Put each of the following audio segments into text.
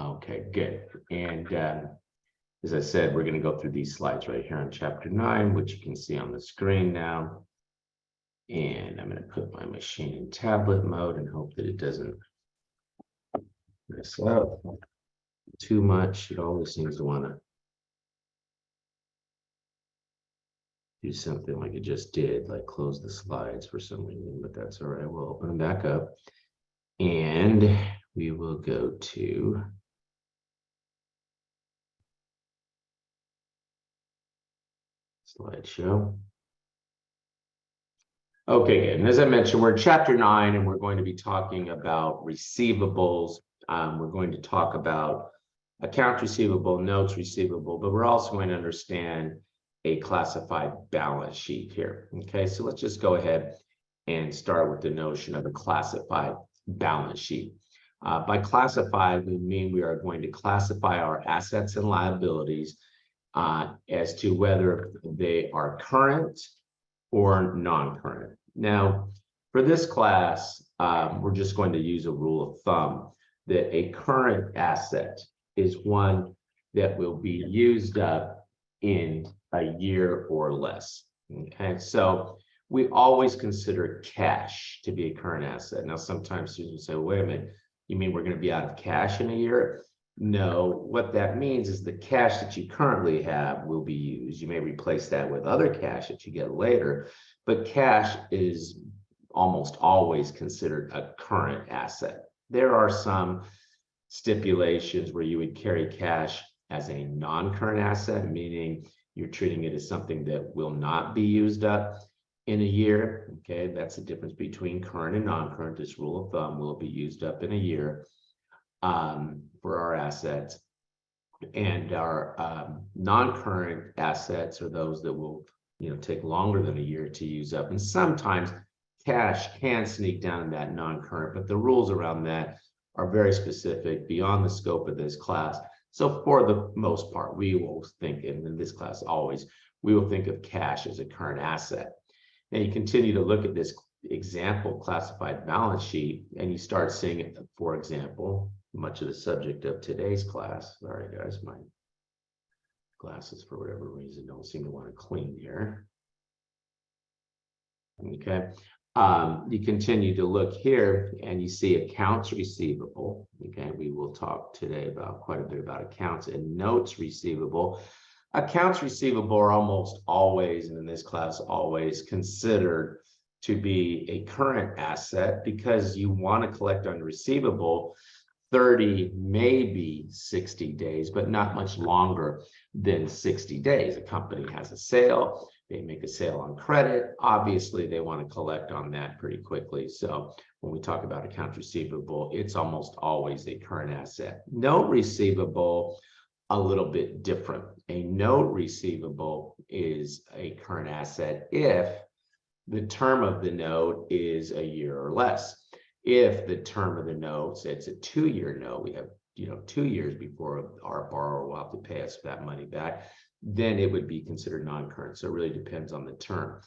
Okay, good. And as I said, we're going to go through these slides right here on chapter 9, which you can see on the screen now. And I'm going to put my machine in tablet mode and hope that it doesn't mess up too much. It always seems to want to do something like it just did, like close the slides for some reason, but that's all right. We'll open them back up and we will go to slideshow. Okay, good. And as I mentioned, we're in chapter 9 and we're going to be talking about receivables. We're going to talk about accounts receivable, notes receivable, but we're also going to understand a classified balance sheet here. Okay, so let's just go ahead and start with the notion of a classified balance sheet. By classified, we mean we are going to classify our assets and liabilities as to whether they are current or non-current. Now, for this class, we're just going to use a rule of thumb that a current asset is one that will be used up in a year or less. Okay, so we always consider cash to be a current asset. Now, sometimes students say, wait a minute, you mean we're going to be out of cash in a year? No, what that means is the cash that you currently have will be used. You may replace that with other cash that you get later, but cash is almost always considered a current asset. There are some stipulations where you would carry cash as a non-current asset, meaning you're treating it as something that will not be used up in a year. Okay, that's the difference between current and non-current. This rule of thumb will be used up in a year for our assets. And our non-current assets are those that will, take longer than a year to use up. And sometimes cash can sneak down that non-current, but the rules around that are very specific beyond the scope of this class. So for the most part, we will think, and in this class always, we will think of cash as a current asset. Now you continue to look at this example classified balance sheet and you start seeing it, for example, much of the subject of today's class. Sorry guys, my glasses for whatever reason don't seem to want to clean here. Okay, you continue to look here and you see accounts receivable. Okay, we will talk today about quite a bit about accounts and notes receivable. Accounts receivable are almost always, and in this class always, considered to be a current asset because you want to collect on receivable 30, maybe 60 days, but not much longer than 60 days. A company has a sale, they make a sale on credit. Obviously, they want to collect on that pretty quickly. So when we talk about accounts receivable, it's almost always a current asset. Note receivable, a little bit different. A note receivable is a current asset if the term of the note is a year or less. If the term of the note, say it's a 2-year note, we have 2 years before our borrower will have to pay us that money back, then it would be considered non-current. So it really depends on the term.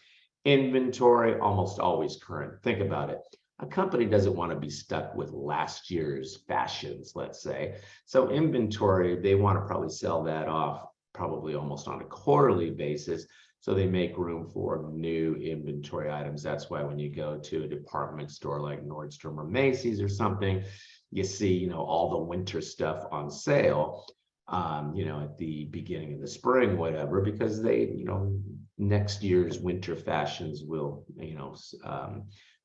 Inventory, almost always current. Think about it. A company doesn't want to be stuck with last year's fashions, let's say. So inventory, they want to probably sell that off probably almost on a quarterly basis. So they make room for new inventory items. That's why when you go to a department store like Nordstrom or Macy's or something, you see, all the winter stuff on sale, at the beginning of the spring, whatever, because they, next year's winter fashions will,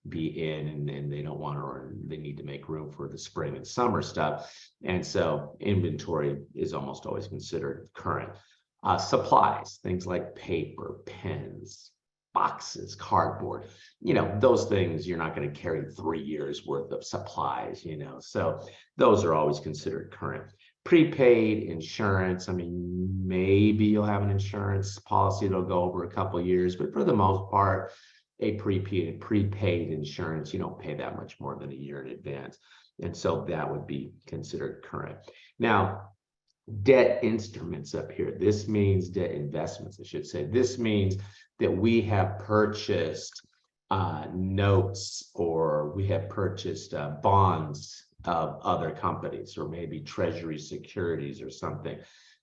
be in and they don't want to, or they need to make room for the spring and summer stuff. And so inventory is almost always considered current. Supplies, things like paper, pens, boxes, cardboard, those things you're not going to carry 3 years worth of supplies, so those are always considered current. Prepaid insurance, I mean, maybe you'll have an insurance policy that'll go over a couple of years, but for the most part, a prepaid insurance, you don't pay that much more than a year in advance. And so that would be considered current. Now, debt instruments up here. This means debt investments, I should say. This means that we have purchased notes or we have purchased bonds of other companies, or maybe treasury securities or something.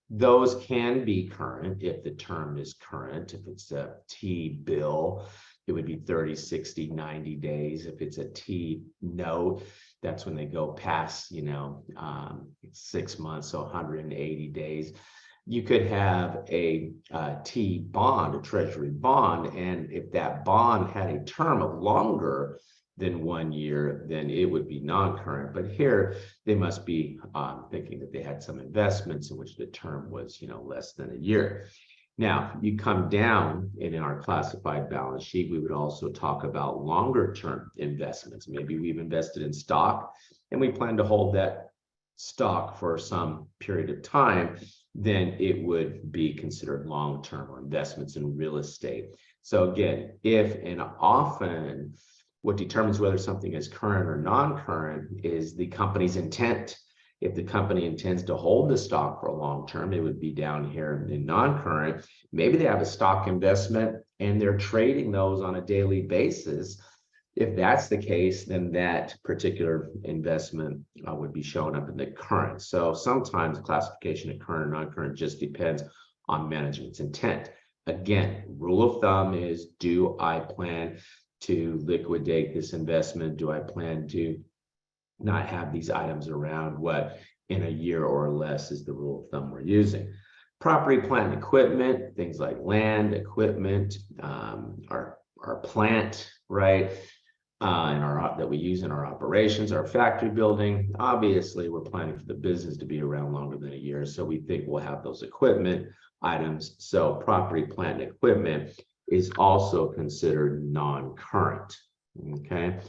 Those can be current if the term is current. If it's a T-bill, it would be 30, 60, 90 days. If it's a T-note, that's when they go past, 6 months, so 180 days. You could have a T-bond, a treasury bond, and if that bond had a term of longer than 1 year, then it would be non-current. But here they must be thinking that they had some investments in which the term was, less than a year. Now, you come down, and in our classified balance sheet, we would also talk about longer term investments. Maybe we've invested in stock and we plan to hold that stock for some period of time, then it would be considered long-term, or investments in real estate. So again, if and often, what determines whether something is current or non-current is the company's intent. If the company intends to hold the stock for a long term, it would be down here in non-current. Maybe they have a stock investment and they're trading those on a daily basis. If that's the case, then that particular investment would be showing up in the current. So sometimes classification of current or non-current just depends on management's intent. Again, rule of thumb is, do I plan to liquidate this investment? Do I plan to not have these items around in a year or less is the rule of thumb we're using. Property, plant, and equipment, things like land, equipment, our plant, right? And that we use in our operations, our factory building. Obviously, we're planning for the business to be around longer than a year, so we think we'll have those equipment items. So property, plant, and equipment is also considered non-current, okay?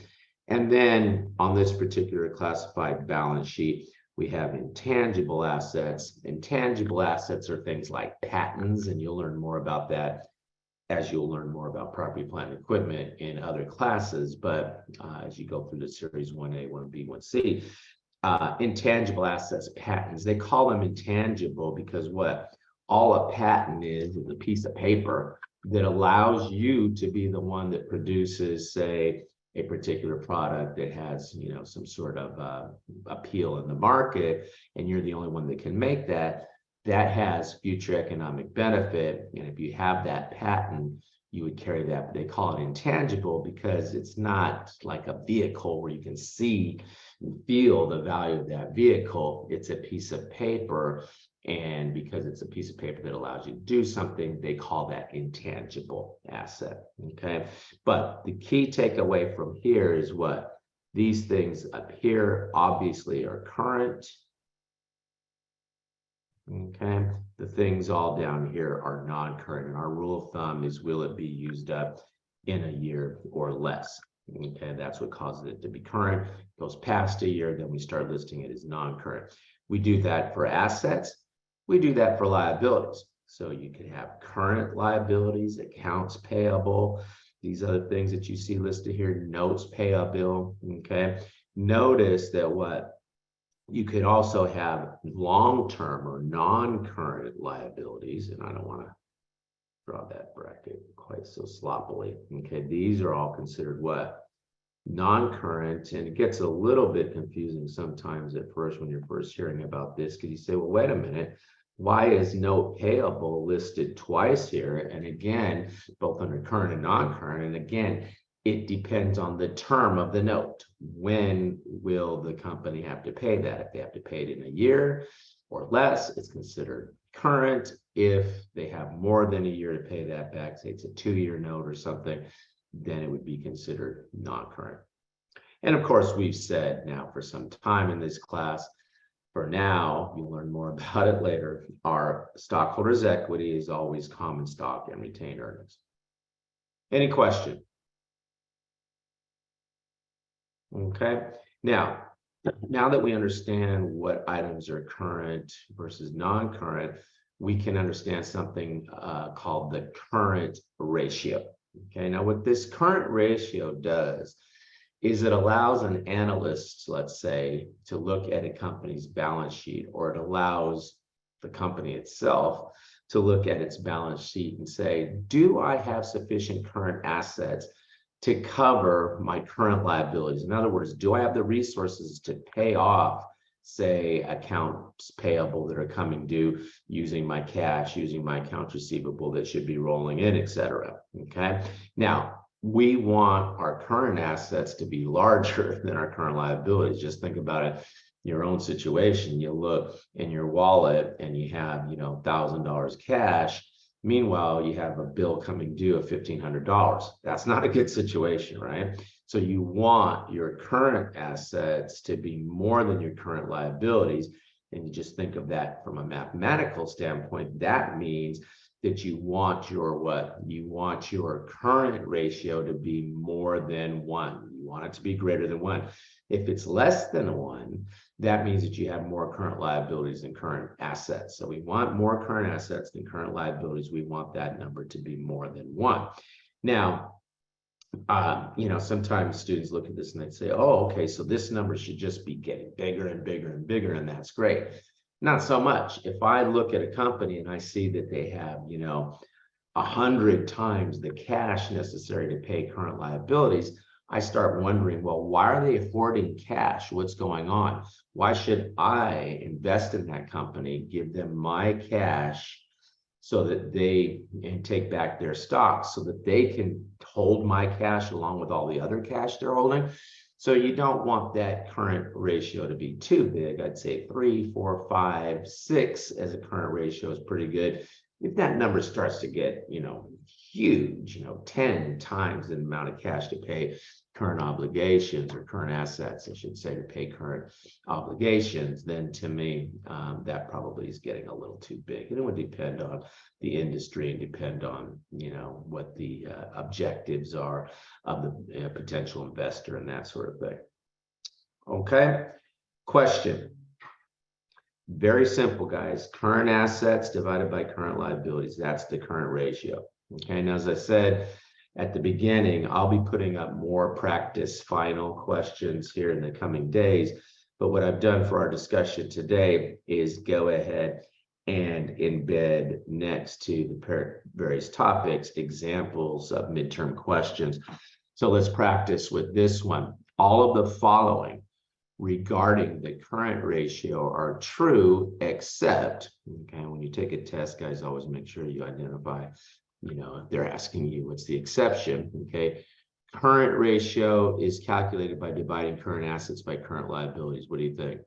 And then on this particular classified balance sheet, we have intangible assets. Intangible assets are things like patents, and you'll learn more about that as you'll learn more about property, plant, and equipment in other classes. But as you go through the series 1A, 1B, 1C, intangible assets, patents, they call them intangible because all a patent is a piece of paper that allows you to be the one that produces, say, a particular product that has, some sort of appeal in the market, and you're the only one that can make that has future economic benefit. And if you have that patent, you would carry that. But they call it intangible because it's not like a vehicle where you can see and feel the value of that vehicle. It's a piece of paper. And because it's a piece of paper that allows you to do something, they call that intangible asset, okay? But the key takeaway from here is these things up here obviously are current, okay? The things all down here are non-current, and our rule of thumb is, will it be used up in a year or less? Okay, that's what causes it to be current. It goes past a year, then we start listing it as non-current. We do that for assets. We do that for liabilities. So you can have current liabilities, accounts payable, these other things that you see listed here, notes payable, okay? Notice that you could also have long-term or non-current liabilities, and I don't want to draw that bracket quite so sloppily, okay? These are all considered non-current, and it gets a little bit confusing sometimes at first when you're first hearing about this, because you say, well, wait a minute, why is note payable listed twice here? And again, both under current and non-current, and again, it depends on the term of the note. When will the company have to pay that? If they have to pay it in a year or less, it's considered current. If they have more than a year to pay that back, say it's a 2-year note or something, then it would be considered non-current. And of course, we've said now for some time in this class, for now, you'll learn more about it later, our stockholders' equity is always common stock and retained earnings. Any question? Okay, now that we understand what items are current versus non-current, we can understand something called the current ratio. Okay, now what this current ratio does is it allows an analyst, let's say, to look at a company's balance sheet, or it allows the company itself to look at its balance sheet and say, do I have sufficient current assets to cover my current liabilities. In other words, do I have the resources to pay off, say, accounts payable that are coming due using my cash, using my accounts receivable that should be rolling in, et cetera. Okay. Now, we want our current assets to be larger than our current liabilities. Just think about it. Your own situation, you look in your wallet and you have, $1,000 cash. Meanwhile, you have a bill coming due of $1,500. That's not a good situation, right? So you want your current assets to be more than your current liabilities. And you just think of that from a mathematical standpoint. That means that you want your what? You want your current ratio to be more than 1. You want it to be greater than 1. If it's less than 1, that means that you have more current liabilities than current assets. So we want more current assets than current liabilities. We want that number to be more than 1. Now, sometimes students look at this and they say, oh, okay, so this number should just be getting bigger and bigger and bigger, and that's great. Not so much. If I look at a company and I see that they have, 100 times the cash necessary to pay current liabilities, I start wondering, well, why are they hoarding cash? What's going on? Why should I invest in that company, give them my cash so that they can take back their stocks, so that they can hold my cash along with all the other cash they're holding? So you don't want that current ratio to be too big. I'd say 3, 4, 5, 6 as a current ratio is pretty good. If that number starts to get, huge, 10 times the amount of cash to pay current obligations, or current assets, I should say, to pay current obligations, then to me, that probably is getting a little too big. And it would depend on the industry and depend on, what the objectives are of the potential investor and that sort of thing. Okay. Question. Very simple, guys. Current assets divided by current liabilities. That's the current ratio. Okay. And as I said at the beginning, I'll be putting up more practice final questions here in the coming days. But what I've done for our discussion today is go ahead and embed next to the various topics examples of midterm questions. So let's practice with this one. All of the following regarding the current ratio are true, except, okay, when you take a test, guys, always make sure you identify, if they're asking you what's the exception, okay? Current ratio is calculated by dividing current assets by current liabilities. What do you think?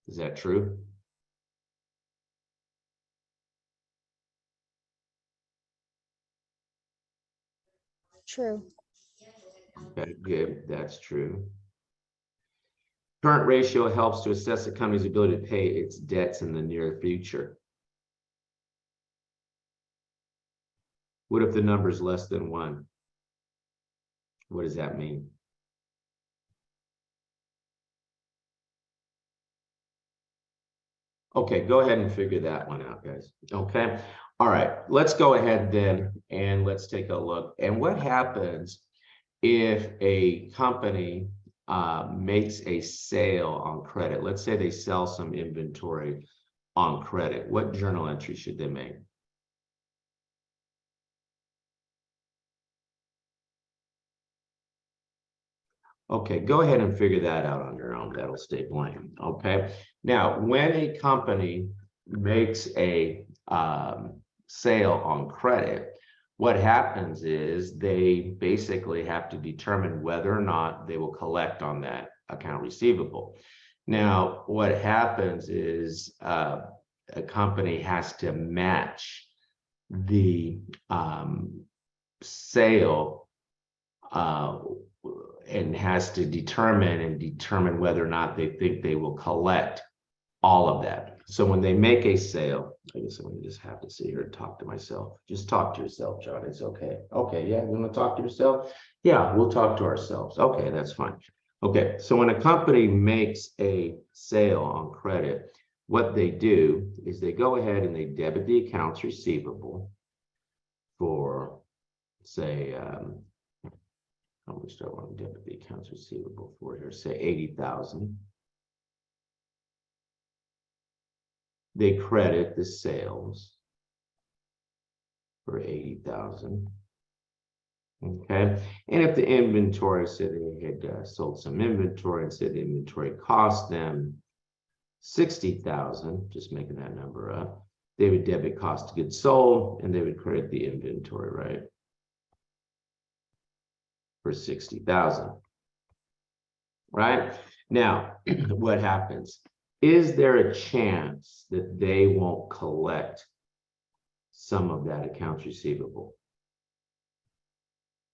Is that true? True. Okay, good. That's true. Current ratio helps to assess a company's ability to pay its debts in the near future. What if the number is less than 1? What does that mean? Okay, go ahead and figure that one out, guys. Okay. All right, let's go ahead then and let's take a look. And what happens if a company makes a sale on credit? Let's say they sell some inventory on credit. What journal entry should they make? Okay, go ahead and figure that out on your own. That'll stay blank. Okay. Now, when a company makes a sale on credit, what happens is they basically have to determine whether or not they will collect on that account receivable. Now, what happens is a company has to match the sale and has to determine whether or not they think they will collect all of that. So when they make a sale, I guess I'm going to just have to sit here and talk to myself. Just talk to yourself, John. It's okay. Okay, yeah, you want to talk to yourself? Yeah, we'll talk to ourselves. Okay, that's fine. Okay, so when a company makes a sale on credit, what they do is they go ahead and they debit the accounts receivable for, say, how much do I want to debit the accounts receivable for here? Say 80,000. They credit the sales for 80,000. Okay, and if the inventory said they had sold some inventory and said the inventory cost them 60,000, just making that number up, they would debit cost of goods sold and they would credit the inventory, right, for 60,000. Right now, what happens? Is there a chance that they won't collect some of that accounts receivable?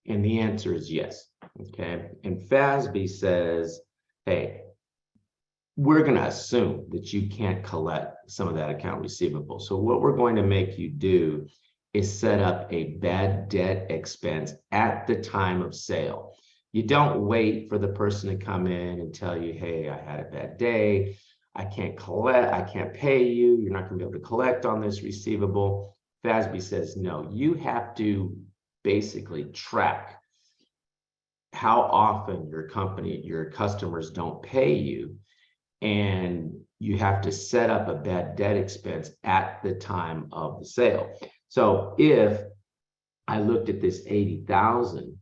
And the answer is yes. Okay, and FASB says, hey, we're going to assume that you can't collect some of that account receivable. So what we're going to make you do is set up a bad debt expense at the time of sale. You don't wait for the person to come in and tell you, hey, I had a bad day, I can't collect, I can't pay you, you're not going to be able to collect on this receivable. FASB says, no, you have to basically track how often your customers don't pay you, and you have to set up a bad debt expense at the time of the sale. So if I looked at this 80,000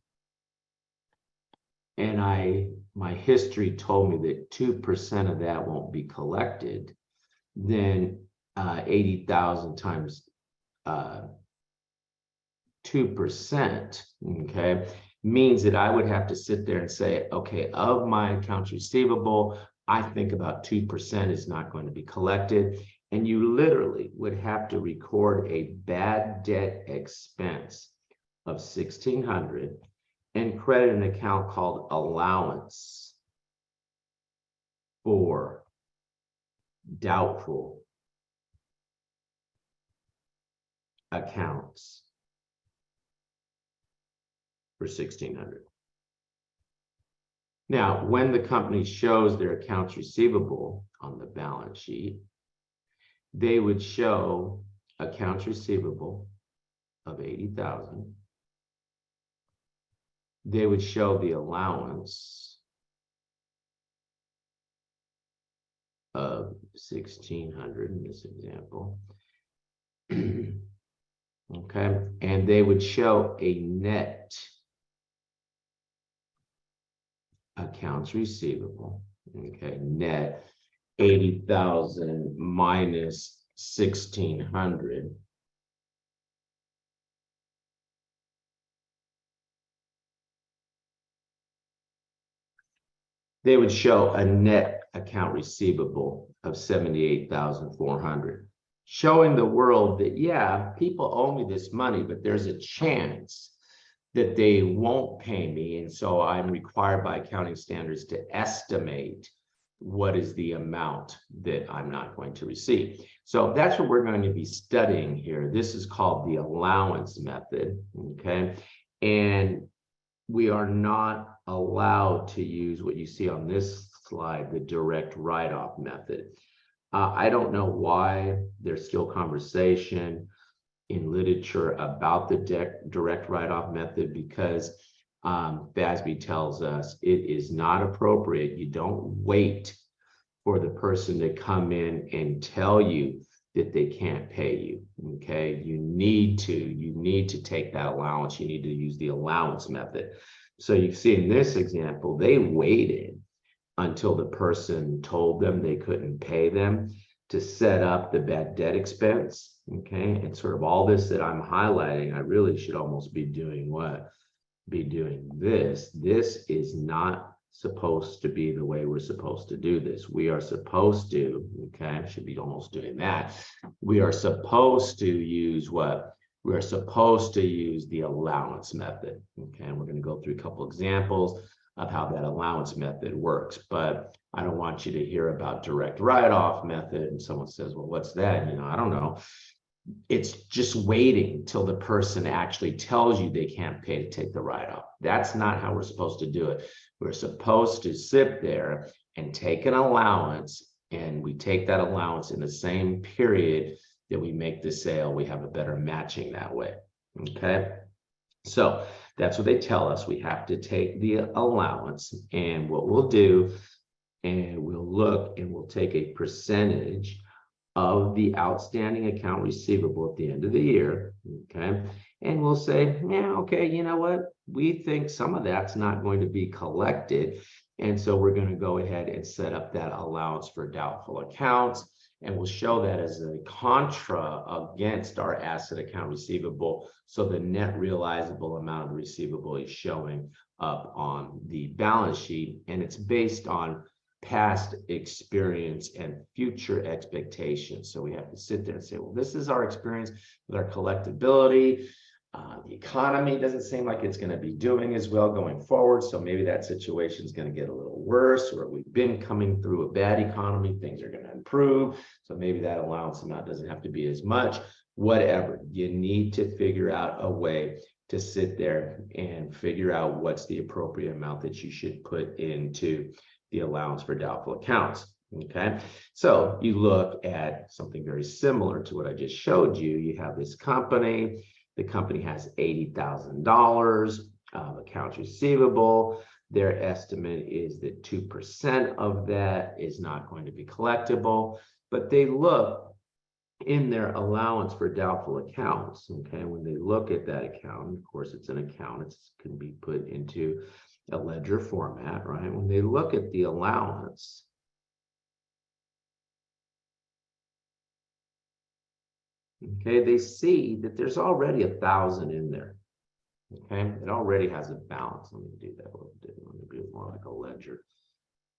and my history told me that 2% of that won't be collected, then 80,000 times 2%, okay, means that I would have to sit there and say, okay, of my accounts receivable, I think about 2% is not going to be collected. And you literally would have to record a bad debt expense of $1,600 and credit an account called allowance for doubtful accounts for $1,600. Now, when the company shows their accounts receivable on the balance sheet, they would show accounts receivable of 80,000. They would show the allowance of 1,600 in this example. Okay, and they would show a net accounts receivable, okay, net 80,000 minus 1,600. They would show a net account receivable of 78,400, showing the world that, yeah, people owe me this money, but there's a chance that they won't pay me. And so I'm required by accounting standards to estimate what is the amount that I'm not going to receive. So that's what we're going to be studying here. This is called the allowance method, okay? And we are not allowed to use what you see on this slide, the direct write-off method. I don't know why there's still conversation in literature about the direct write-off method, because FASB tells us it is not appropriate. You don't wait for the person to come in and tell you that they can't pay you, okay? You need to take that allowance. You need to use the allowance method. So you see in this example, they waited until the person told them they couldn't pay them to set up the bad debt expense, okay? And sort of all this that I'm highlighting, I really should almost be doing what? Be doing this. This is not supposed to be the way we're supposed to do this. We are supposed to, okay, I should be almost doing that. We are supposed to use what? We're supposed to use the allowance method, okay? And we're going to go through a couple examples of how that allowance method works, but I don't want you to hear about direct write-off method and someone says, well, what's that? You know, I don't know. It's just waiting till the person actually tells you they can't pay to take the write-off. That's not how we're supposed to do it. We're supposed to sit there and take an allowance, and we take that allowance in the same period that we make the sale. We have a better matching that way, okay? So that's what they tell us. We have to take the allowance, and what we'll do, and we'll look and we'll take a percentage of the outstanding account receivable at the end of the year, okay? And we'll say, yeah, okay, you know what? we think some of that's not going to be collected. And so we're going to go ahead and set up that allowance for doubtful accounts. And we'll show that as a contra against our asset account receivable. So the net realizable amount of the receivable is showing up on the balance sheet. And it's based on past experience and future expectations. So we have to sit there and say, well, this is our experience with our collectability. The economy doesn't seem like it's going to be doing as well going forward. So maybe that situation is going to get a little worse, or we've been coming through a bad economy. Things are going to improve. So maybe that allowance amount doesn't have to be as much. Whatever. You need to figure out a way to sit there and figure out what's the appropriate amount that you should put into the allowance for doubtful accounts. Okay, so you look at something very similar to what I just showed you. You have this company. The company has $80,000 of accounts receivable. Their estimate is that 2% of that is not going to be collectible, but they look in their allowance for doubtful accounts. Okay, when they look at that account, of course, it's an account, it can be put into a ledger format, right? When they look at the allowance, okay, they see that there's already 1,000 in there. Okay, it already has a balance. Let me do that a little bit. Let me do it more like a ledger.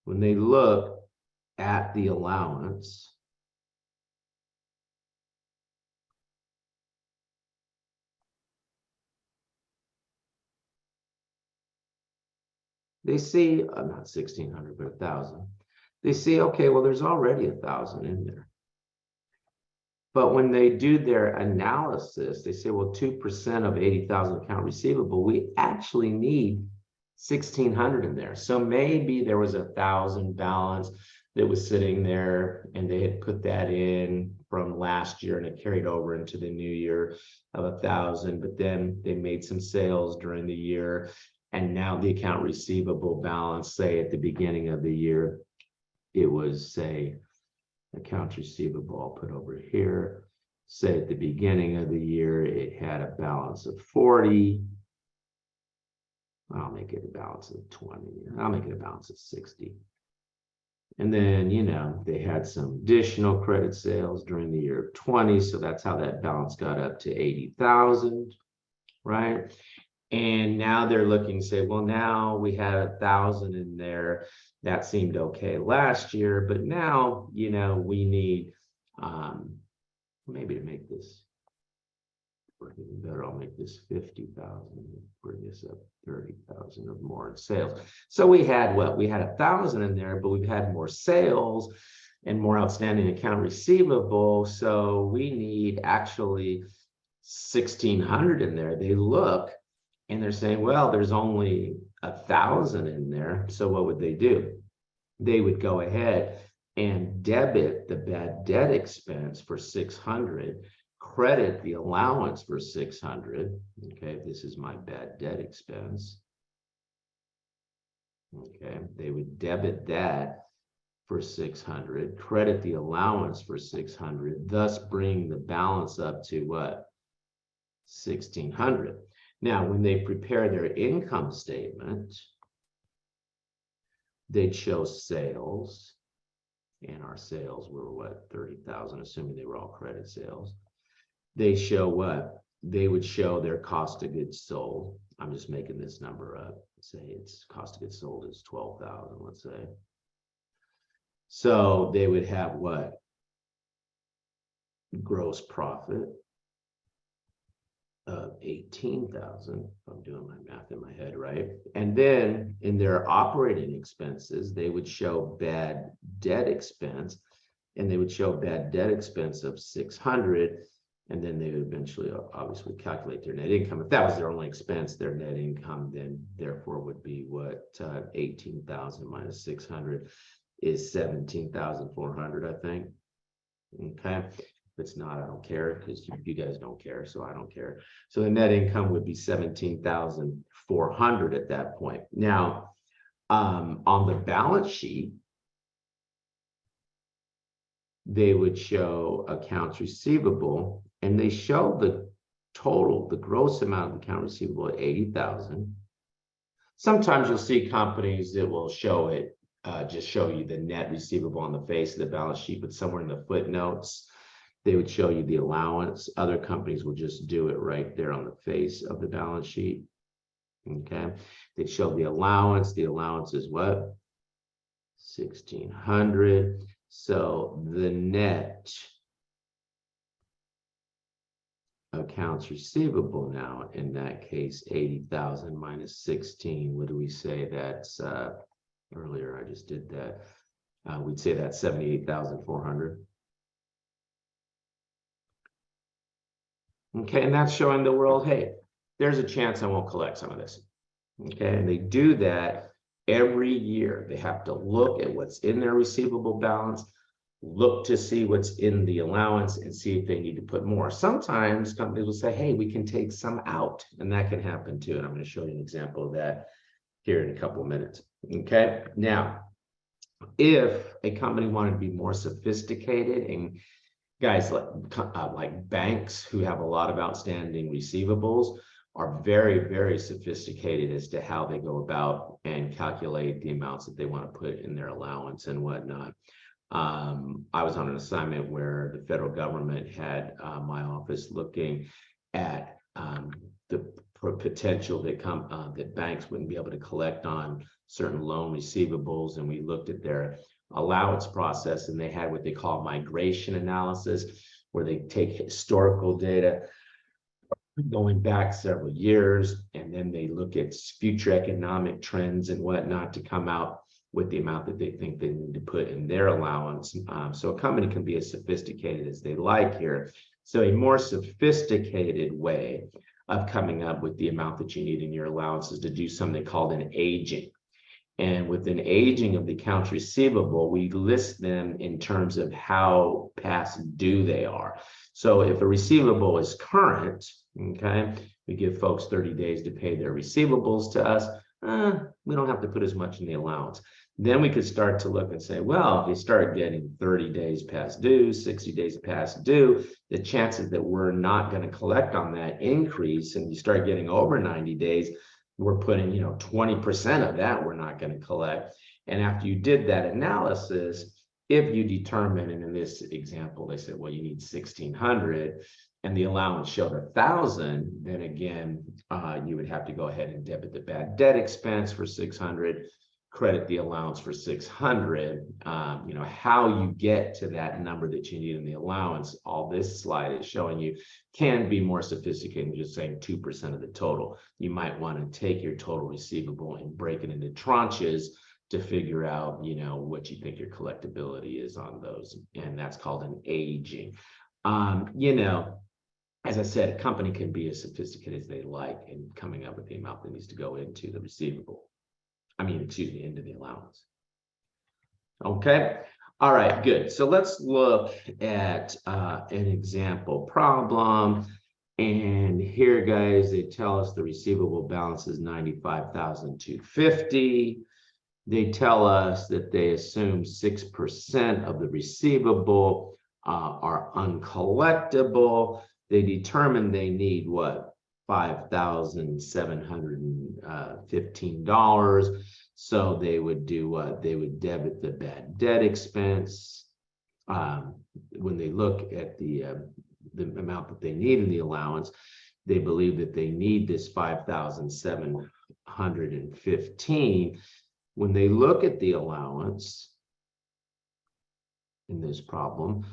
When they look at the allowance, they see, not 1,600, but 1,000. They see, okay, well, there's already 1,000 in there. But when they do their analysis, they say, well, 2% of 80,000 account receivable, we actually need 1,600 in there. So maybe there was 1,000 balance that was sitting there and they had put that in from last year and it carried over into the new year of 1,000, but then they made some sales during the year. And now the account receivable balance, say at the beginning of the year, it was, say, accounts receivable, I'll put over here, say at the beginning of the year, it had a balance of 40. I'll make it a balance of 20. I'll make it a balance of 60. And then, you know, they had some additional credit sales during the year of 20. So that's how that balance got up to 80,000, right? And now they're looking to say, well, now we had 1,000 in there. That seemed okay last year, but now, you know, we need maybe to make this work even better. I'll make this 50,000, bring this up 30,000 or more in sales. So we had what? We had 1,000 in there, but we've had more sales and more outstanding account receivable. So we need actually 1,600 in there. They look and they're saying, well, there's only 1,000 in there. So what would they do? They would go ahead and debit the bad debt expense for 600, credit the allowance for 600. Okay, this is my bad debt expense. Okay, they would debit that for 600, credit the allowance for 600, thus bring the balance up to what? 1,600. Now, when they prepare their income statement, they'd show sales, and our sales were what? 30,000, assuming they were all credit sales. They show what? They would show their cost of goods sold. I'm just making this number up. Say its cost of goods sold is 12,000, let's say. So they would have what? Gross profit of 18,000. I'm doing my math in my head, right? And then in their operating expenses, they would show bad debt expense, and they would show bad debt expense of 600. And then they would eventually obviously calculate their net income. If that was their only expense, their net income then therefore would be what? 18,000 minus 600 is 17,400, I think. Okay. If it's not, I don't care, because you guys don't care, so I don't care. So the net income would be 17,400 at that point. Now, on the balance sheet, they would show accounts receivable, and they show the total, the gross amount of account receivable at 80,000. Sometimes you'll see companies that will show it, just show you the net receivable on the face of the balance sheet, but somewhere in the footnotes, they would show you the allowance. Other companies will just do it right there on the face of the balance sheet. Okay, they show the allowance. The allowance is what? 1,600. So the net accounts receivable now, in that case, 80,000 minus 16. What do we say? That's earlier I just did that. We'd say that's 78,400. Okay, and that's showing the world, hey, there's a chance I won't collect some of this. Okay, and they do that every year. They have to look at what's in their receivable balance, look to see what's in the allowance, and see if they need to put more. Sometimes companies will say, hey, we can take some out, and that can happen too. And I'm going to show you an example of that here in a couple of minutes. Okay, now, if a company wanted to be more sophisticated, and guys like banks who have a lot of outstanding receivables are very, very sophisticated as to how they go about and calculate the amounts that they want to put in their allowance and whatnot. I was on an assignment where the federal government had my office looking at the potential that banks wouldn't be able to collect on certain loan receivables, and we looked at their allowance process, and they had what they call migration analysis, where they take historical data going back several years, and then they look at future economic trends and whatnot to come out with the amount that they think they need to put in their allowance. So a company can be as sophisticated as they like here. So a more sophisticated way of coming up with the amount that you need in your allowance is to do something called an aging. And with an aging of the accounts receivable, we list them in terms of how past due they are. So if a receivable is current, okay, we give folks 30 days to pay their receivables to us. We don't have to put as much in the allowance. Then we could start to look and say, well, if you start getting 30 days past due, 60 days past due, the chances that we're not going to collect on that increase, and you start getting over 90 days, we're putting, 20% of that we're not going to collect. And after you did that analysis, if you determine, and in this example, they said, well, you need 1,600 and the allowance showed 1,000, then again, you would have to go ahead and debit the bad debt expense for 600, credit the allowance for 600. How you get to that number that you need in the allowance, all this slide is showing you, can be more sophisticated than just saying 2% of the total. You might want to take your total receivable and break it into tranches to figure out, what you think your collectability is on those. And that's called an aging. As I said, a company can be as sophisticated as they like in coming up with the amount that needs to go into the receivable. Into the allowance. Okay. All right, good. So let's look at an example problem. And here, guys, they tell us the receivable balance is $95,250. They tell us that they assume 6% of the receivable are uncollectible. They determine they need what? $5,715. So they would do what? They would debit the bad debt expense. When they look at the amount that they need in the allowance, they believe that they need this 5,715. When they look at the allowance in this problem,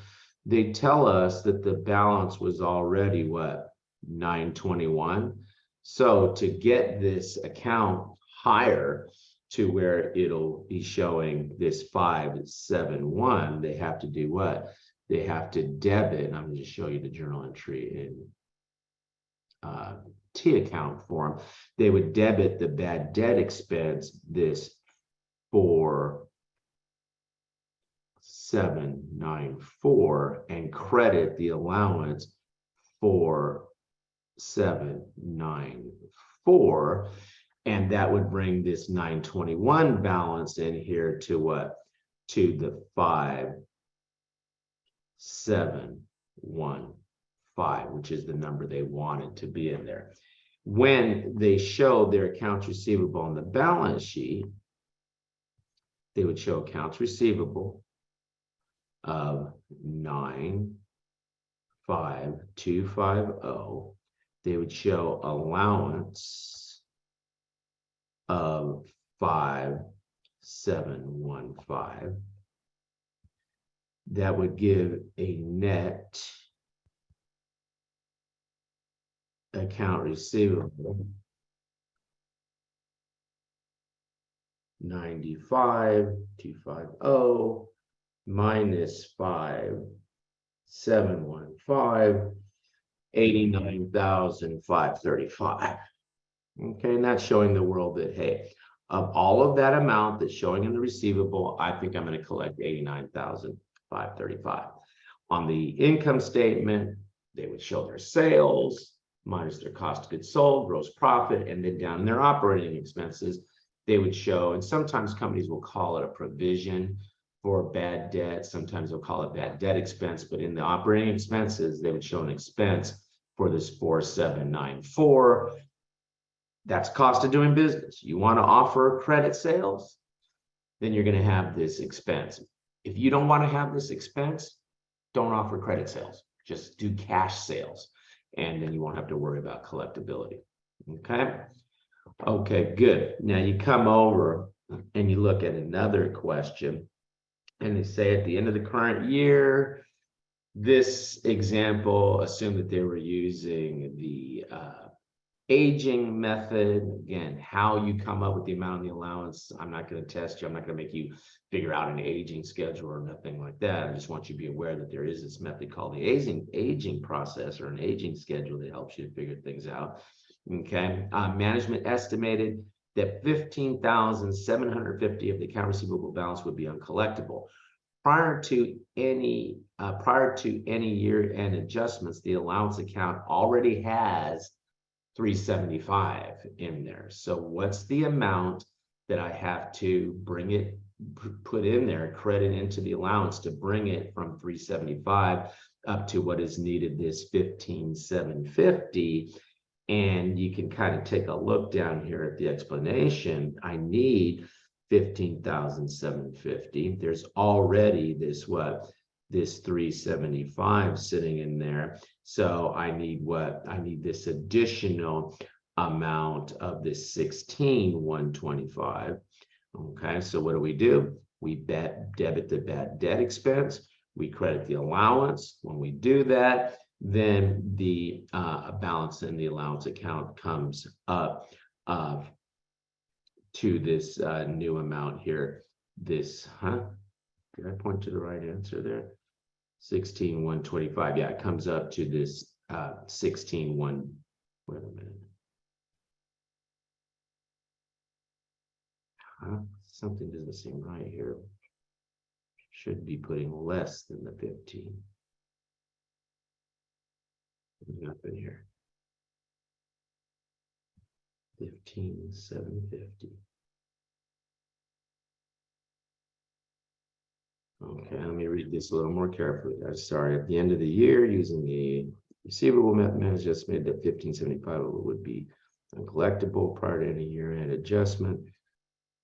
they tell us that the balance was already what? 921. So to get this account higher to where it'll be showing this 571, they have to do what? They have to debit, and I'm going to show you the journal entry in T account form. They would debit the bad debt expense, this 4,794, and credit the allowance 4,794, and that would bring this 921 balance in here to what? To the 5,715, which is the number they wanted to be in there. when they show their accounts receivable on the balance sheet, they would show accounts receivable of 9,5,250. They would show allowance of 5,715. That would give a net account receivable 95,250 minus 5,715, 89,535. Okay, and that's showing the world that, hey, of all of that amount that's showing in the receivable, I think I'm going to collect 89,535. On the income statement, they would show their sales minus their cost of goods sold, gross profit, and then down in their operating expenses, they would show, and sometimes companies will call it a provision for bad debt. Sometimes they'll call it bad debt expense, but in the operating expenses, they would show an expense for this 4,794. That's cost of doing business. You want to offer credit sales, then you're going to have this expense. If you don't want to have this expense, don't offer credit sales. Just do cash sales, and then you won't have to worry about collectability. Okay. Okay, good. Now you come over and you look at another question, and they say at the end of the current year, this example assumed that they were using the aging method. Again, how you come up with the amount of the allowance, I'm not going to test you. I'm not going to make you figure out an aging schedule or nothing like that. I just want you to be aware that there is this method called the aging process, or an aging schedule, that helps you to figure things out. Okay, management estimated that 15,750 of the account receivable balance would be uncollectible. Prior to any year-end adjustments, the allowance account already has 375 in there. So what's the amount that I have to bring it, put in there, credit into the allowance to bring it from 375 up to what is needed, this 15,750? And you can kind of take a look down here at the explanation. I need 15,750. There's already this 375 sitting in there. So I need what? I need this additional amount of this 16,125. Okay, so what do? We debit the bad debt expense. We credit the allowance. When we do that, then the balance in the allowance account comes up to this new amount here. This, did I point to the right answer there? 16,125. Yeah, it comes up to this 16,1. Wait a minute. Something doesn't seem right here. Should be putting less than the 15. Nothing here. 15,750. Okay, let me read this a little more carefully. I'm sorry. At the end of the year, using the receivable method, estimated that 1575 would be uncollectible prior to any year-end adjustment.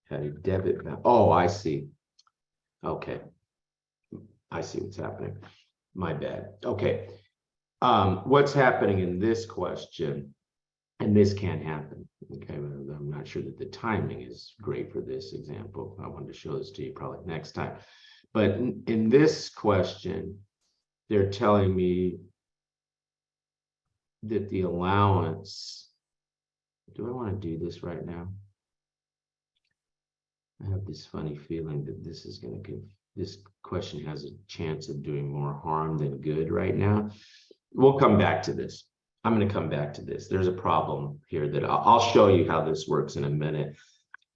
Had a debit. Oh, I see. Okay, I see what's happening. My bad. Okay. What's happening in this question, and this can't happen. Okay, I'm not sure that the timing is great for this example. I wanted to show this to you probably next time. But in this question, they're telling me that the allowance, do I want to do this right now? I have this funny feeling that this is going to, this question has a chance of doing more harm than good right now. We'll come back to this. I'm going to come back to this. There's a problem here that I'll show you how this works in a minute.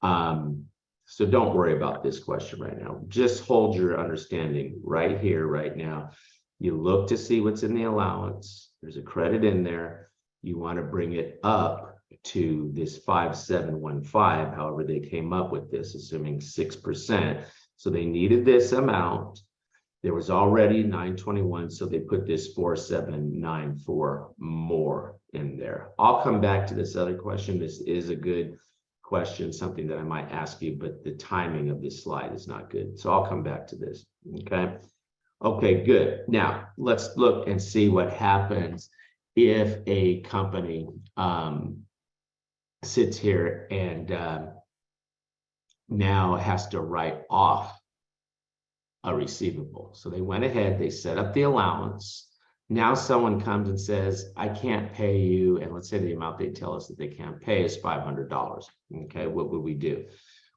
So don't worry about this question right now. Just hold your understanding right here, right now. You look to see what's in the allowance. There's a credit in there. You want to bring it up to this 5,715. However, they came up with this, assuming 6%. So they needed this amount. There was already 921, so they put this 4794 more in there. I'll come back to this other question. This is a good question, something that I might ask you, but the timing of this slide is not good. So I'll come back to this, okay? Okay, good. Now, let's look and see what happens if a company sits here and now has to write off a receivable. So they went ahead, they set up the allowance. Now someone comes and says, I can't pay you. And let's say the amount they tell us that they can't pay is $500. Okay, what would we do?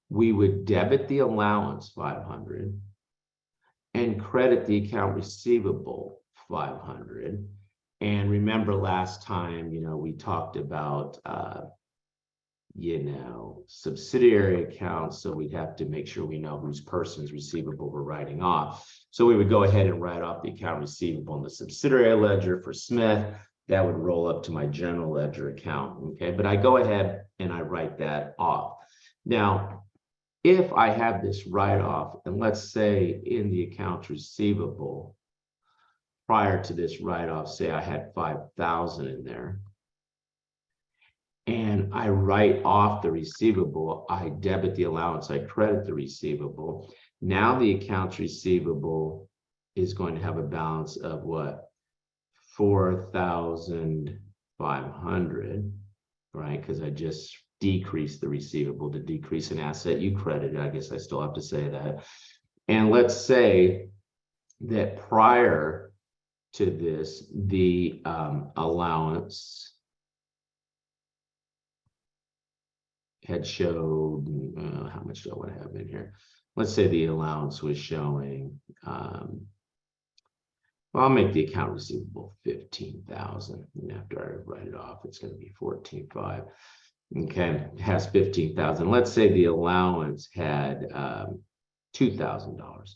We would debit the allowance 500 and credit the account receivable 500. And remember last time, we talked about subsidiary accounts. So we'd have to make sure we know whose person's receivable we're writing off. So we would go ahead and write off the account receivable in the subsidiary ledger for Smith. That would roll up to my general ledger account. Okay, but I go ahead and I write that off. Now, if I have this write-off, and let's say in the accounts receivable, prior to this write-off, say I had 5,000 in there, and I write off the receivable, I debit the allowance, I credit the receivable. Now the accounts receivable is going to have a balance of what? 4,500, right? Because I just decreased the receivable to decrease an asset you credited. I guess I still have to say that. And let's say that prior to this, the allowance had showed, how much do I want to have in here? Let's say the allowance was showing, well, I'll make the account receivable 15,000. And after I write it off, it's going to be 14,500. Okay, it has 15,000. Let's say the allowance had $2,000.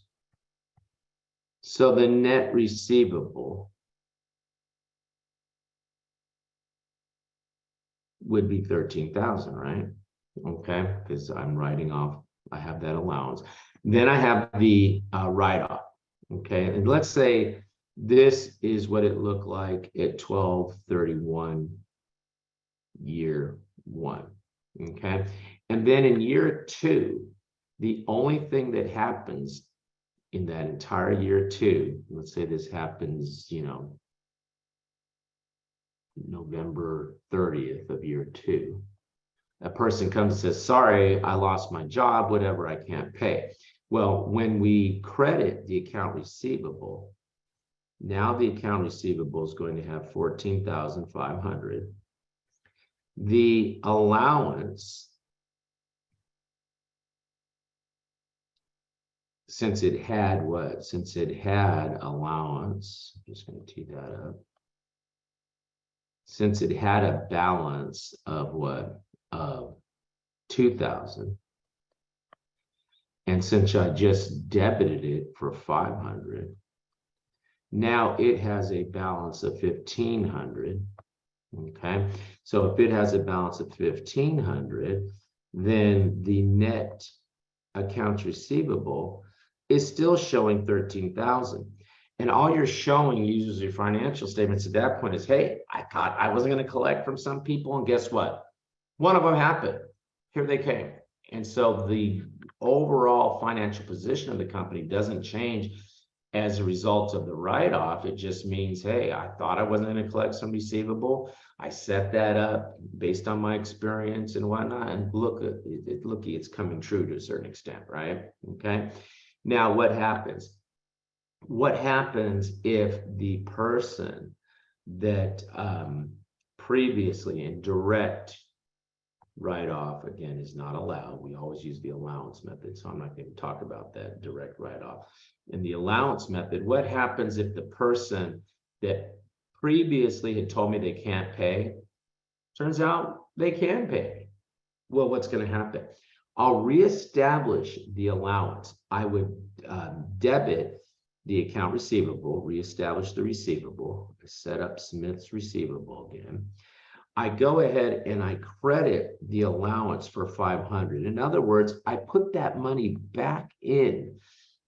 So the net receivable would be 13,000, right? Okay, because I'm writing off, I have that allowance. Then I have the write-off. Okay, and let's say this is what it looked like at 12/31 year one. Okay, and then in year two, the only thing that happens in that entire year two, let's say this happens, November 30th of year two, a person comes and says, sorry, I lost my job, whatever, I can't pay. Well, when we credit the account receivable, now the account receivable is going to have 14,500. The allowance, since it had what? Since it had allowance, I'm just going to tee that up. Since it had a balance of what? Of 2,000. And since I just debited it for 500, now it has a balance of 1,500. Okay, so if it has a balance of 1,500, then the net accounts receivable is still showing 13,000. And all you're showing users your financial statements at that point is, hey, I thought I wasn't going to collect from some people, and guess what? One of them happened. Here they came. And so the overall financial position of the company doesn't change as a result of the write-off. It just means, hey, I thought I wasn't going to collect some receivable. I set that up based on my experience and whatnot. And look, it's coming true to a certain extent, right? Okay. Now, what happens? What happens if the person that previously in direct write-off, again, is not allowed? We always use the allowance method, so I'm not going to talk about that direct write-off. In the allowance method, what happens if the person that previously had told me they can't pay, turns out they can pay? Well, what's going to happen? I'll reestablish the allowance. I would debit the account receivable, reestablish the receivable, set up Smith's receivable again. I go ahead and I credit the allowance for 500. In other words, I put that money back in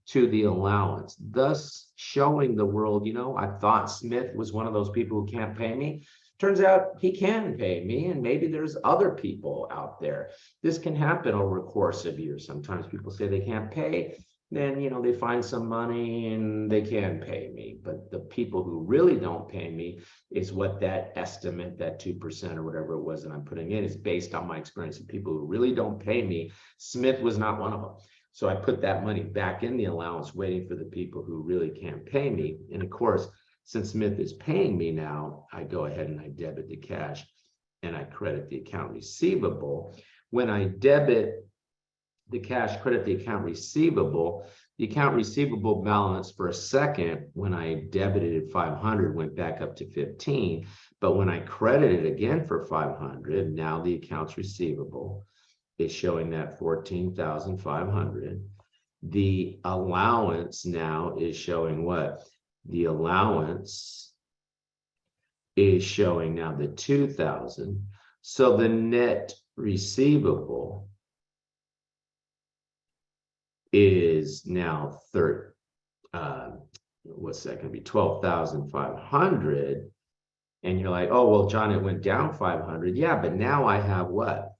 to the allowance, thus showing the world, I thought Smith was one of those people who can't pay me. Turns out he can pay me, and maybe there's other people out there. This can happen over a course of years. Sometimes people say they can't pay, then they find some money and they can pay me. But the people who really don't pay me is what that estimate, that 2% or whatever it was that I'm putting in, is based on my experience of people who really don't pay me. Smith was not one of them. So I put that money back in the allowance, waiting for the people who really can't pay me. And of course, since Smith is paying me now, I go ahead and I debit the cash and I credit the account receivable. When I debit the cash, credit the account receivable balance for a second, when I debited 500, went back up to 15. But when I credited again for 500, now the accounts receivable is showing that 14,500. The allowance now is showing what? The allowance is showing now the 2,000. So the net receivable is now what's that going to be? 12,500. And you're like, oh, well, John, it went down 500. Yeah, but now I have what?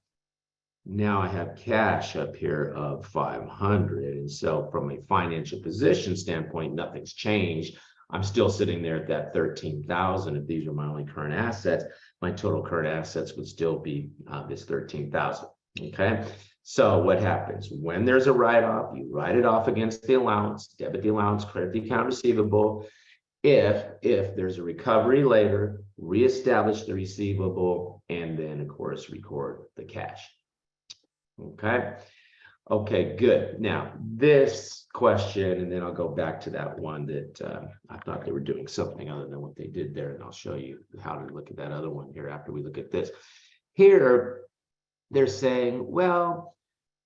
Now I have cash up here of 500. And so from a financial position standpoint, nothing's changed. I'm still sitting there at that 13,000. If these are my only current assets, my total current assets would still be this 13,000. Okay. So what happens when there's a write-off? You write it off against the allowance, debit the allowance, credit the account receivable. If there's a recovery later, reestablish the receivable, and then of course record the cash. Okay, good. Now this question, and then I'll go back to that one that I thought they were doing something other than what they did there, and I'll show you how to look at that other one here after we look at this. Here they're saying, well,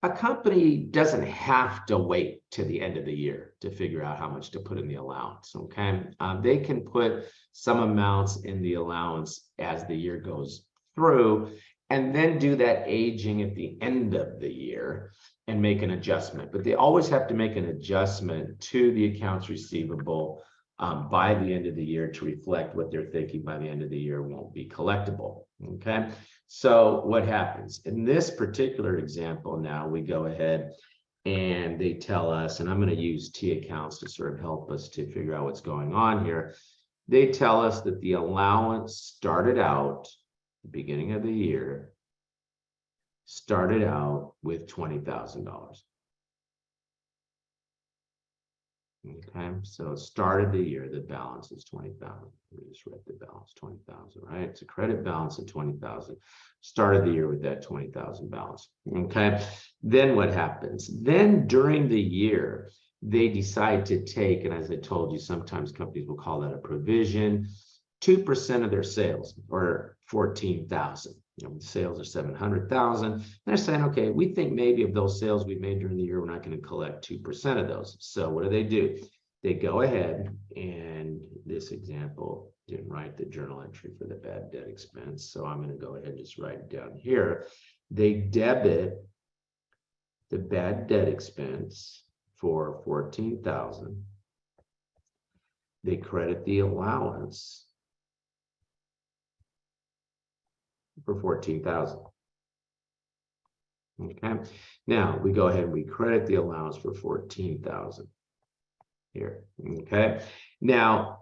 a company doesn't have to wait to the end of the year to figure out how much to put in the allowance. Okay, they can put some amounts in the allowance as the year goes through, and then do that aging at the end of the year and make an adjustment. But they always have to make an adjustment to the accounts receivable by the end of the year to reflect what they're thinking by the end of the year won't be collectible. Okay, so what happens in this particular example? Now we go ahead and they tell us, and I'm going to use T accounts to sort of help us to figure out what's going on here. They tell us that the allowance started out the beginning of the year, started out with $20,000. Okay, so it started the year, the balance is 20,000. We just read the balance, 20,000, right? It's a credit balance of 20,000. Started the year with that 20,000 balance. Okay, then what happens? Then during the year, they decide to take, and as I told you, sometimes companies will call that a provision, 2% of their sales, or 14,000. Sales are 700,000. They're saying, okay, we think maybe of those sales we made during the year, we're not going to collect 2% of those. So what do? They go ahead, and this example didn't write the journal entry for the bad debt expense. So I'm going to go ahead and just write it down here. They debit the bad debt expense for 14,000. They credit the allowance for 14,000. Okay, now we go ahead and we credit the allowance for 14,000 here. Okay, now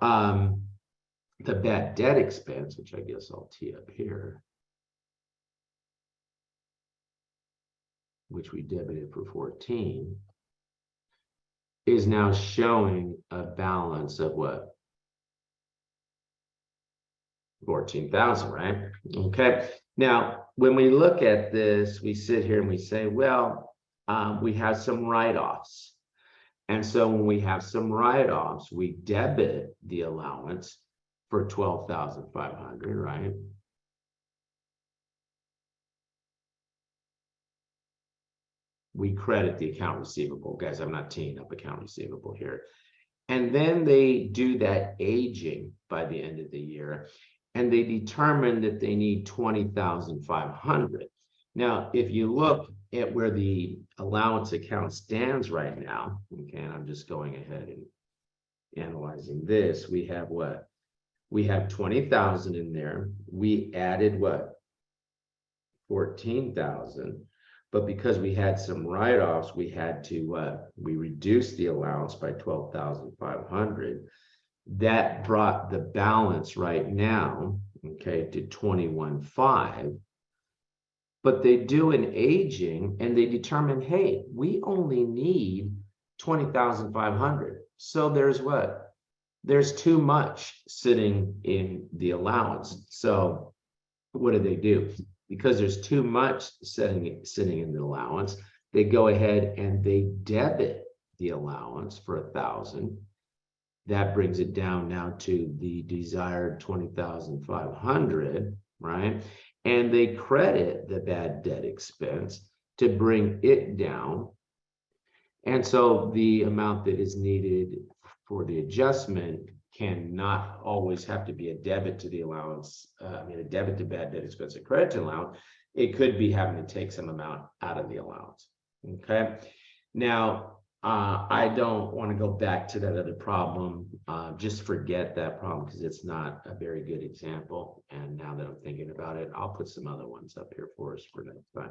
the bad debt expense, which I guess I'll tee up here, which we debited for 14, is now showing a balance of what? 14,000, right? Okay. Now, when we look at this, we sit here and we say, well, we have some write-offs. And so when we have some write-offs, we debit the allowance for 12,500, right? We credit the account receivable. Guys, I'm not teeing up account receivable here. And then they do that aging by the end of the year, and they determine that they need 20,500. Now, if you look at where the allowance account stands right now, okay, and I'm just going ahead and analyzing this, we have what? We have 20,000 in there. We added what? 14,000. But because we had some write-offs, we had to we reduced the allowance by 12,500. That brought the balance right now, okay, to 21,500. But they do an aging and they determine, hey, we only need 20,500. So there's what? There's too much sitting in the allowance. So what do? Because there's too much sitting in the allowance, they go ahead and they debit the allowance for 1,000. That brings it down now to the desired 20,500, right? And they credit the bad debt expense to bring it down. And so the amount that is needed for the adjustment cannot always have to be a debit to the allowance, a debit to bad debt expense, a credit to allowance. It could be having to take some amount out of the allowance, okay? Now, I don't want to go back to that other problem. Just forget that problem because it's not a very good example. And now that I'm thinking about it, I'll put some other ones up here for us for next time.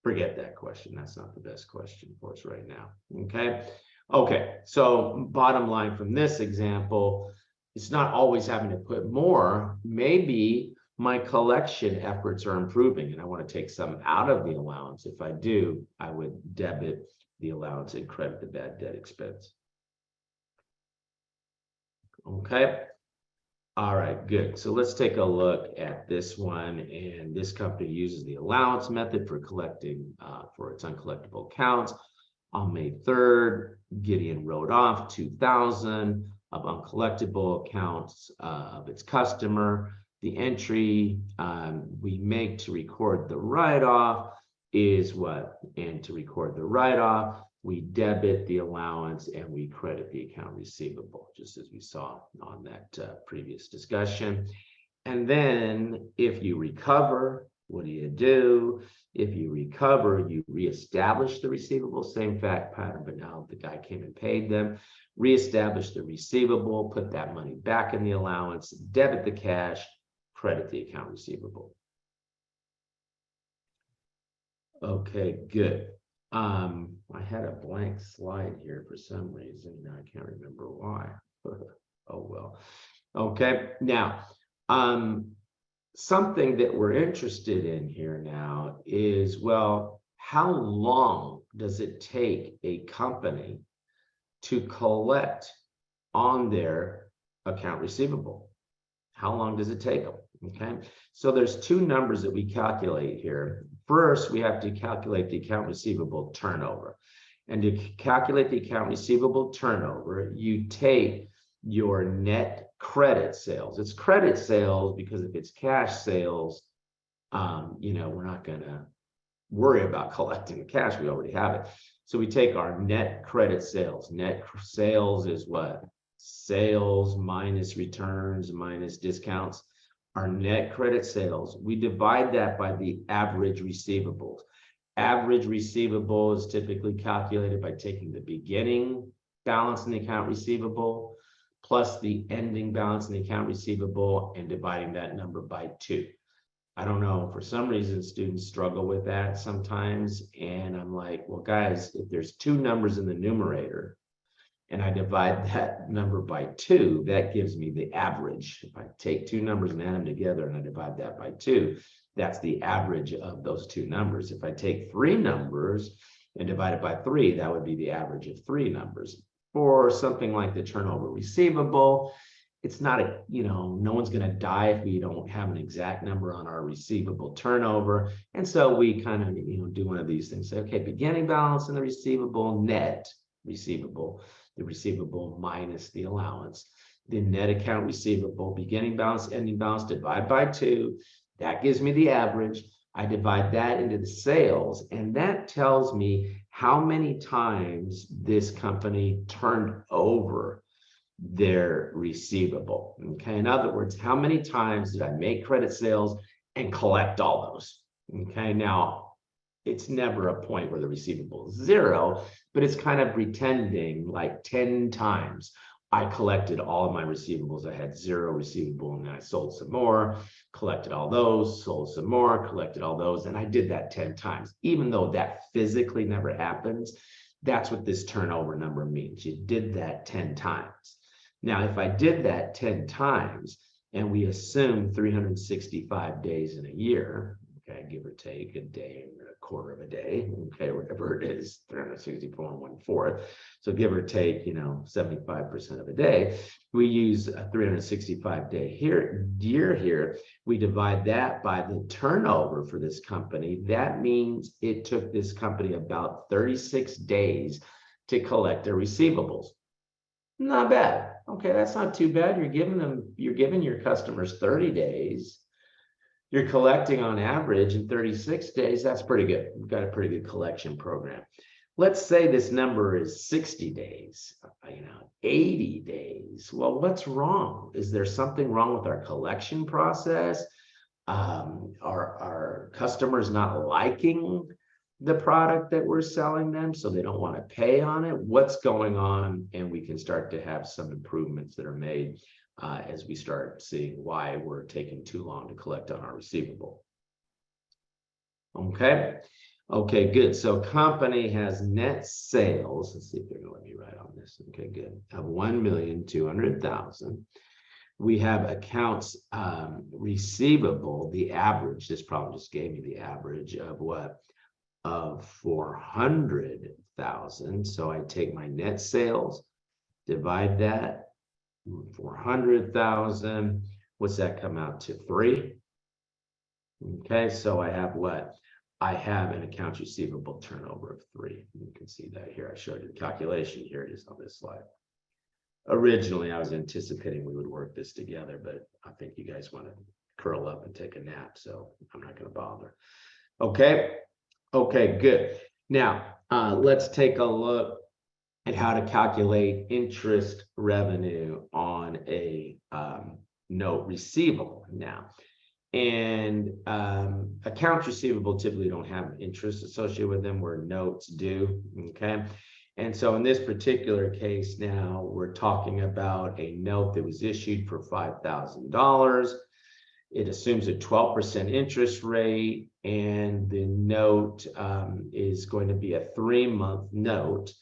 Forget that question. That's not the best question for us right now, okay? Okay, so bottom line from this example, it's not always having to put more. Maybe my collection efforts are improving and I want to take some out of the allowance. If I do, I would debit the allowance and credit the bad debt expense. Okay. All right, good. So let's take a look at this one. And this company uses the allowance method for collecting for its uncollectible accounts. On May 3rd, Gideon wrote off 2,000 of uncollectible accounts of its customer. The entry we make to record the write-off is what? And to record the write-off, we debit the allowance and we credit the account receivable, just as we saw on that previous discussion. And then if you recover, what do? If you recover, you reestablish the receivable, same fact pattern, but now the guy came and paid them. Reestablish the receivable, put that money back in the allowance, debit the cash, credit the account receivable. Okay, good. I had a blank slide here for some reason. I can't remember why. Oh well. Okay, now something that we're interested in here now is, well, how long does it take a company to collect on their account receivable? How long does it take them? Okay, so there's two numbers that we calculate here. First, we have to calculate the account receivable turnover. And to calculate the account receivable turnover, you take your net credit sales. It's credit sales because if it's cash sales, we're not going to worry about collecting the cash. We already have it. So we take our net credit sales. Net sales is what? Sales minus returns minus discounts. Our net credit sales, we divide that by the average receivables. Average receivable is typically calculated by taking the beginning balance in the account receivable plus the ending balance in the account receivable and dividing that number by 2. I don't know, for some reason, students struggle with that sometimes. And I'm like, well, guys, if there's 2 numbers in the numerator, and I divide that number by 2, that gives me the average. If I take 2 numbers and add them together and I divide that by 2, that's the average of those 2 numbers. If I take 3 numbers and divide it by 3, that would be the average of 3 numbers. For something like the turnover receivable, it's not no one's going to die if we don't have an exact number on our receivable turnover. And so we kind of, do one of these things. Say, okay, beginning balance in the receivable, net receivable, the receivable minus the allowance, the net account receivable, beginning balance, ending balance, divide by 2. That gives me the average. I divide that into the sales, and that tells me how many times this company turned over their receivable. Okay, in other words, how many times did I make credit sales and collect all those? Okay, now it's never a point where the receivable is zero, but it's kind of pretending like 10 times I collected all of my receivables. I had zero receivable, and then I sold some more, collected all those, sold some more, collected all those. And I did that 10 times, even though that physically never happens. That's what this turnover number means. You did that 10 times. Now, if I did that 10 times and we assume 365 days in a year, okay, give or take a day and a quarter of a day, okay, whatever it is, 364 and 1/4. So give or take, 75% of a day. We use a 365-day year here. We divide that by the turnover for this company. That means it took this company about 36 days to collect their receivables. Not bad. Okay, that's not too bad. You're giving your customers 30 days. You're collecting on average in 36 days. That's pretty good. We've got a pretty good collection program. Let's say this number is 60 days, 80 days. Well, what's wrong? Is there something wrong with our collection process? Are customers not liking the product that we're selling them, so they don't want to pay on it? What's going on? And we can start to have some improvements that are made as we start seeing why we're taking too long to collect on our receivable. Okay, good. So company has net sales. Let's see if they're going to let me write on this. Okay, good. Of 1,200,000. We have accounts receivable. The average, this problem just gave me the average of what? Of 400,000. So I take my net sales, divide that 400,000. What's that come out to? 3. Okay, so I have what? I have an accounts receivable turnover of 3. You can see that here. I showed you the calculation. Here it is on this slide. Originally, I was anticipating we would work this together, but I think you guys want to curl up and take a nap, so I'm not going to bother. Okay, good. Now, let's take a look at how to calculate interest revenue on a note receivable now. And accounts receivable typically don't have interest associated with them, where notes do. Okay, and so in this particular case now, we're talking about a note that was issued for $5,000. It assumes a 12% interest rate, and the note is going to be a 3-month note.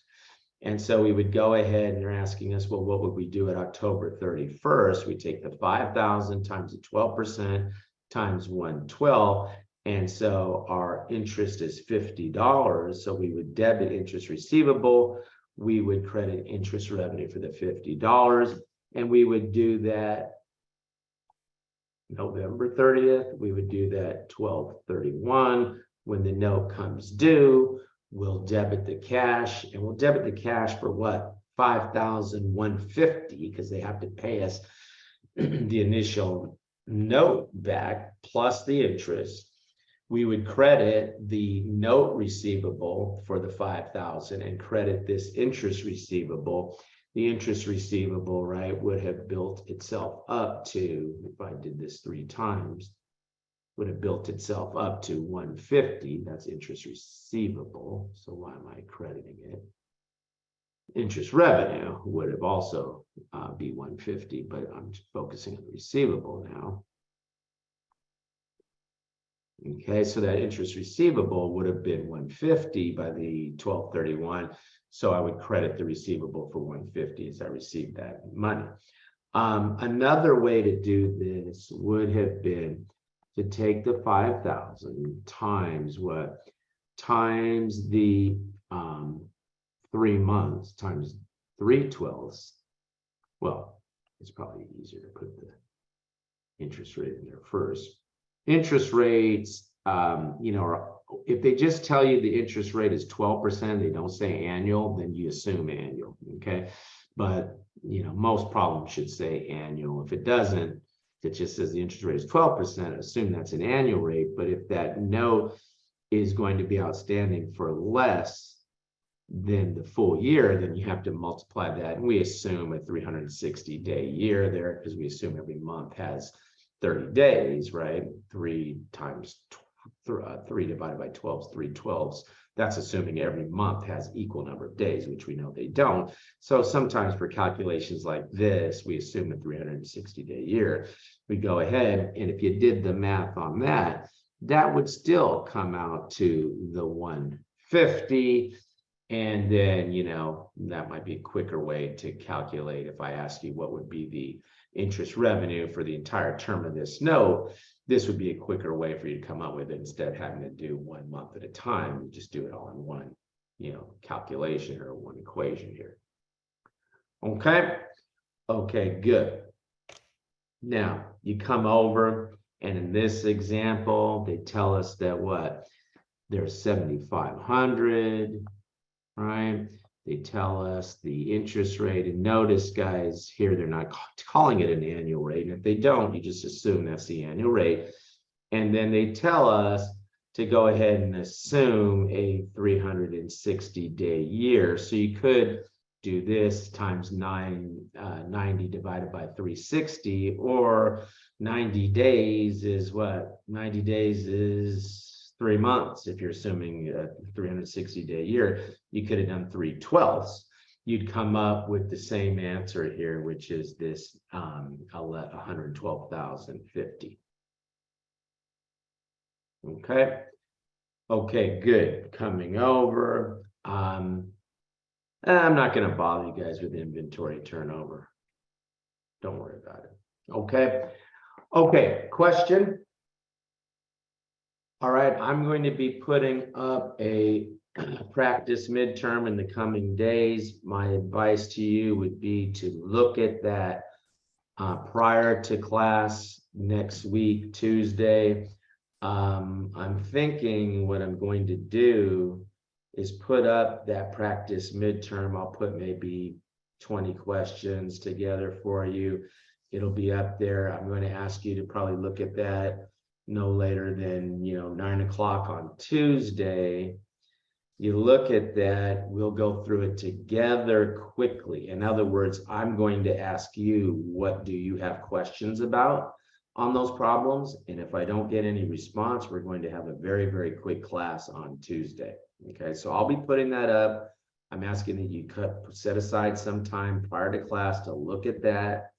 And so we would go ahead, and they're asking us, well, what would we do at October 31st? We take the 5,000 times the 12% times 112. And so our interest is $50. So we would debit interest receivable. We would credit interest revenue for the $50. And we would do that November 30th. We would do that 12/31. When the note comes due, we'll debit the cash, and we'll debit the cash for what? $5,150, because they have to pay us the initial note back plus the interest. We would credit the note receivable for the $5,000 and credit this interest receivable. The interest receivable, right, would have built itself up to, if I did this 3 times, would have built itself up to $150. That's interest receivable. So why am I crediting it? Interest revenue would have also be $150, but I'm focusing on the receivable now. Okay, so that interest receivable would have been $150 by the 12/31. So I would credit the receivable for $150 as I received that money. Another way to do this would have been to take the 5,000 times what? Times the 3 months times 3/12. Well, it's probably easier to put the interest rate in there first. Interest rates, if they just tell you the interest rate is 12%, they don't say annual, then you assume annual, okay? But, most problems should say annual. If it doesn't, it just says the interest rate is 12%, assume that's an annual rate. But if that note is going to be outstanding for less than the full year, then you have to multiply that. And we assume a 360-day year there, because we assume every month has 30 days, right? 3 times 3 divided by 12 is 3/12. That's assuming every month has equal number of days, which we know they don't. So sometimes for calculations like this, we assume a 360-day year. We go ahead, and if you did the math on that, that would still come out to the 150. And then, that might be a quicker way to calculate. If I ask you what would be the interest revenue for the entire term of this note, this would be a quicker way for you to come up with it instead of having to do 1 month at a time. You just do it all in one, calculation or one equation here. Okay. Okay, good. Now you come over, and in this example, they tell us that what? There's 7,500, right? They tell us the interest rate, and notice, guys, here they're not calling it an annual rate. And if they don't, you just assume that's the annual rate. And then they tell us to go ahead and assume a 360-day year. So you could do this times 90 divided by 360, or 90 days is what? 90 days is 3 months. If you're assuming a 360-day year, you could have done 3/12. You'd come up with the same answer here, which is this 112,050. Okay. Okay, good. Coming over. I'm not going to bother you guys with inventory turnover. Don't worry about it. Okay. Okay, question. All right, I'm going to be putting up a practice midterm in the coming days. My advice to you would be to look at that prior to class next week, Tuesday. I'm thinking what I'm going to do is put up that practice midterm. I'll put maybe 20 questions together for you. It'll be up there. I'm going to ask you to probably look at that no later than 9 o'clock on Tuesday. You look at that, we'll go through it together quickly. In other words, I'm going to ask you, what do you have questions about on those problems? And if I don't get any response, we're going to have a very, very quick class on Tuesday. Okay, so I'll be putting that up. I'm asking that you set aside some time prior to class to look at that.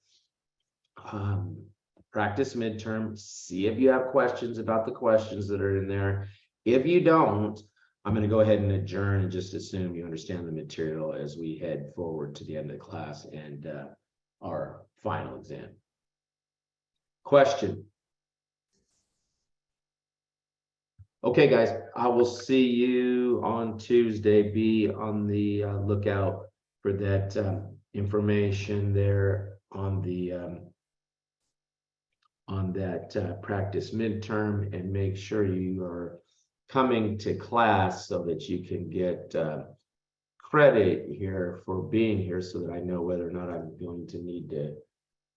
Practice midterm, see if you have questions about the questions that are in there. If you don't, I'm going to go ahead and adjourn and just assume you understand the material as we head forward to the end of the class and our final exam. Question. Okay, guys, I will see you on Tuesday. Be on the lookout for that information there on the practice midterm, and make sure you are coming to class so that you can get credit here for being here, so that I know whether or not I'm going to need to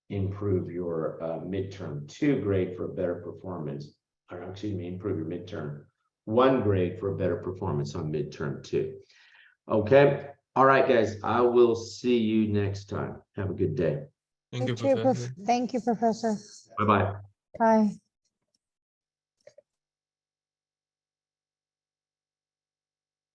improve your midterm 2 grade for better performance, or excuse me, improve your midterm 1 grade for a better performance on midterm 2. Okay. All right, guys, I will see you next time. Have a good day. Thank you, You too, Professor. Thank you, Professor. Bye-bye. Bye.